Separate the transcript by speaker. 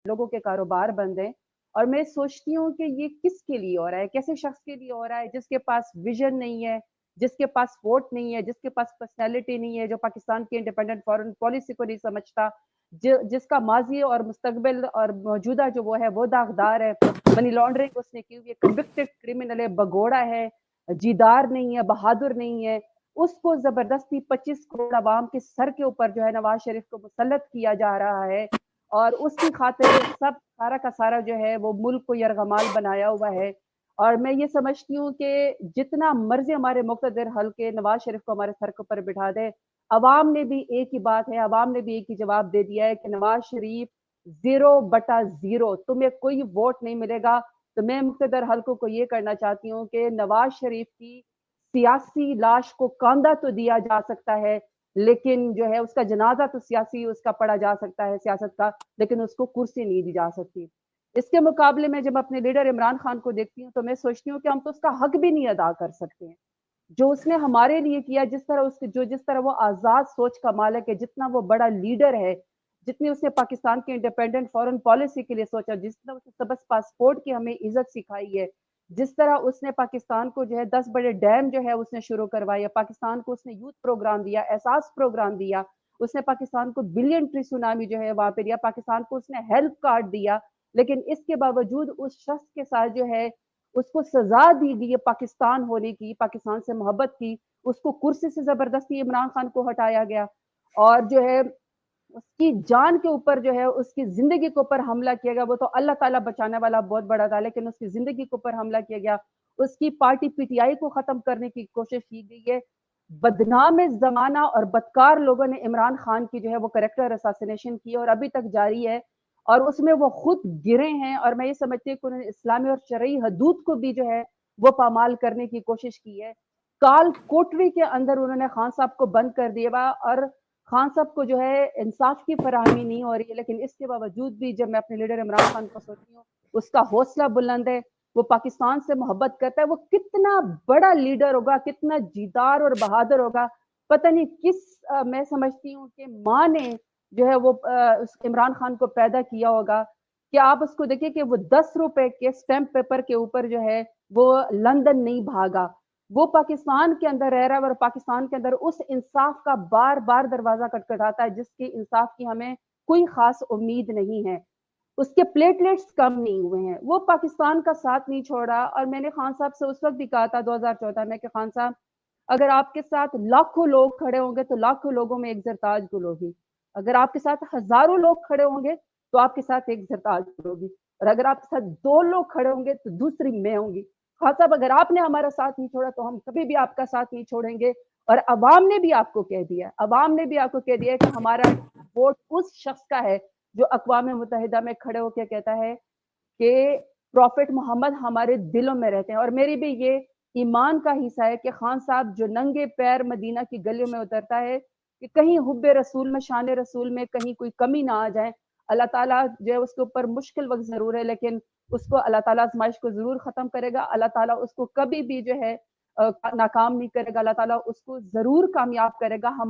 Speaker 1: लोगों के कारोबार बंद हैं। और मैं सोचती हूँ कि ये किसके लिए हो रहा है, कैसे शख्स के लिए हो रहा है जिसके पास विजन नहीं है, जिसके पास वोट नहीं है, जिसके पास पर्सनैलिटी नहीं है, जो पाकिस्तान की इंडिपेंडेंट फॉरेन पॉलिसी को नहीं समझता, जिसका माजी और मुस्तकबिल और मौजूदा जो वो है वो दागदार है, मनी लॉन्ड्रिंग उसने की हुई है, कन्विक्टेड क्रिमिनल है, भगोड़ा है, जीदार नहीं है, बहादुर नहीं है, उसको जबरदस्ती 25 करोड़ आवाम के सर के ऊपर जो है नवाज शरीफ को मुसल्लत किया जा रहा है। और उसकी खातिर सब सारा का सारा जो है वो मुल्क को यरगमाल बनाया हुआ है। और मैं ये समझती हूँ कि जितना मर्जी हमारे मुक़्तदिर हल्के नवाज शरीफ को हमारे सर के ऊपर बिठा दे, अवाम ने भी एक ही बात है, अवाम ने भी एक ही जवाब दे दिया है कि नवाज शरीफ 0/0, तुम्हें कोई वोट नहीं मिलेगा। तो मैं मुक़्तदिर हल्कों को ये करना चाहती हूँ कि नवाज शरीफ की सियासी लाश को कांधा तो दिया जा सकता है, लेकिन जो है उसका जनाजा तो सियासी उसका पढ़ा जा सकता है सियासत का, लेकिन उसको कुर्सी नहीं दी जा सकती। इसके मुकाबले में जब अपने लीडर इमरान खान को देखती हूँ तो मैं सोचती हूँ कि हम तो उसका हक भी नहीं अदा कर सकते हैं। जो उसने हमारे लिए किया, जिस तरह वो आजाद सोच का मालिक है, जितना वो बड़ा लीडर है, जितनी उसने पाकिस्तान की इंडिपेंडेंट फॉरेन पॉलिसी के लिए सोचा, जिस तरह उसने सबस पासपोर्ट की हमें इज्जत सिखाई है, जिस तरह उसने पाकिस्तान को जो है 10 बड़े डैम जो है उसने शुरू करवाया, पाकिस्तान को उसने यूथ प्रोग्राम दिया, एहसास प्रोग्राम दिया, उसने पाकिस्तान को बिलियन ट्री सुनामी जो है वहां पे दिया, पाकिस्तान को उसने हेल्थ कार्ड दिया। लेकिन इसके बावजूद उस शख्स के साथ जो है उसको सजा दी गई है पाकिस्तान होने की, पाकिस्तान से मोहब्बत की, उसको कुर्सी से जबरदस्ती इमरान खान को हटाया गया। और जो है उसकी जान के ऊपर जो है उसकी जिंदगी के ऊपर हमला किया गया। वो तो अल्लाह ताला बचाने वाला बहुत बड़ा था, लेकिन उसकी जिंदगी के ऊपर हमला किया गया। उसकी पार्टी पीटीआई को खत्म करने की कोशिश की गई है। बदनाम जमाना और बदकार लोगों ने इमरान खान की जो है वो करेक्टर असैसिनेशन की और अभी तक जारी है। और उसमें वो खुद गिरे हैं और मैं ये समझती हूँ कि उन्होंने इस्लामी और शरई हदूद को भी जो है वो पामाल करने की कोशिश की है। काल कोठरी के अंदर उन्होंने खान साहब को बंद कर दिया और खान साहब को जो है इंसाफ की फराहमी नहीं हो रही है। लेकिन इसके बावजूद भी जब मैं अपने लीडर इमरान खान को सोचती हूँ, उसका हौसला बुलंद है, वो पाकिस्तान से मोहब्बत करता है, वो कितना बड़ा लीडर होगा, कितना जीदार और बहादुर होगा। पता नहीं मैं समझती हूँ कि माँ ने जो है वो इमरान खान को पैदा किया होगा कि आप उसको देखिए कि वो 10 रुपए के स्टैम्प पेपर के ऊपर जो है वो लंदन नहीं भागा, वो पाकिस्तान के अंदर रह रहा है और पाकिस्तान के अंदर उस इंसाफ का बार बार दरवाजा खटखटाता है जिसके इंसाफ की हमें कोई खास उम्मीद नहीं है। उसके प्लेटलेट्स कम नहीं हुए हैं, वो पाकिस्तान का साथ नहीं छोड़ा। और मैंने खान साहब से उस वक्त भी कहा था 2014 में कि खान साहब, अगर आपके साथ लाखों लोग खड़े होंगे तो लाखों लोगों में एक जरताज गुल होगी, अगर आपके साथ हजारों लोग खड़े होंगे तो आपके साथ एक जरताज गुल होगी, और अगर आपके साथ 2 लोग खड़े होंगे तो दूसरी मैं होंगी। खान साहब, अगर आपने हमारा साथ नहीं छोड़ा तो हम कभी भी आपका साथ नहीं छोड़ेंगे। और अवाम ने भी आपको कह दिया, अवाम ने भी आपको कह दिया कि हमारा वोट उस शख्स का है जो अक़वाम मुत्तहिदा में खड़े होकर कहता है कि प्रॉफिट मोहम्मद हमारे दिलों में रहते हैं। और मेरी भी ये ईमान का हिस्सा है कि खान साहब जो नंगे पैर मदीना की गलियों में उतरता है कि कहीं हुब्बे रसूल में, शान रसूल में कहीं कोई कमी ना आ जाए। अल्लाह ताला जो है उसके ऊपर मुश्किल वक्त जरूर है, लेकिन उसको अल्लाह ताला आजमाइश को जरूर खत्म करेगा। अल्लाह ताला उसको कभी भी जो है नाकाम नहीं करेगा, अल्लाह ताला उसको जरूर कामयाब करेगा। हम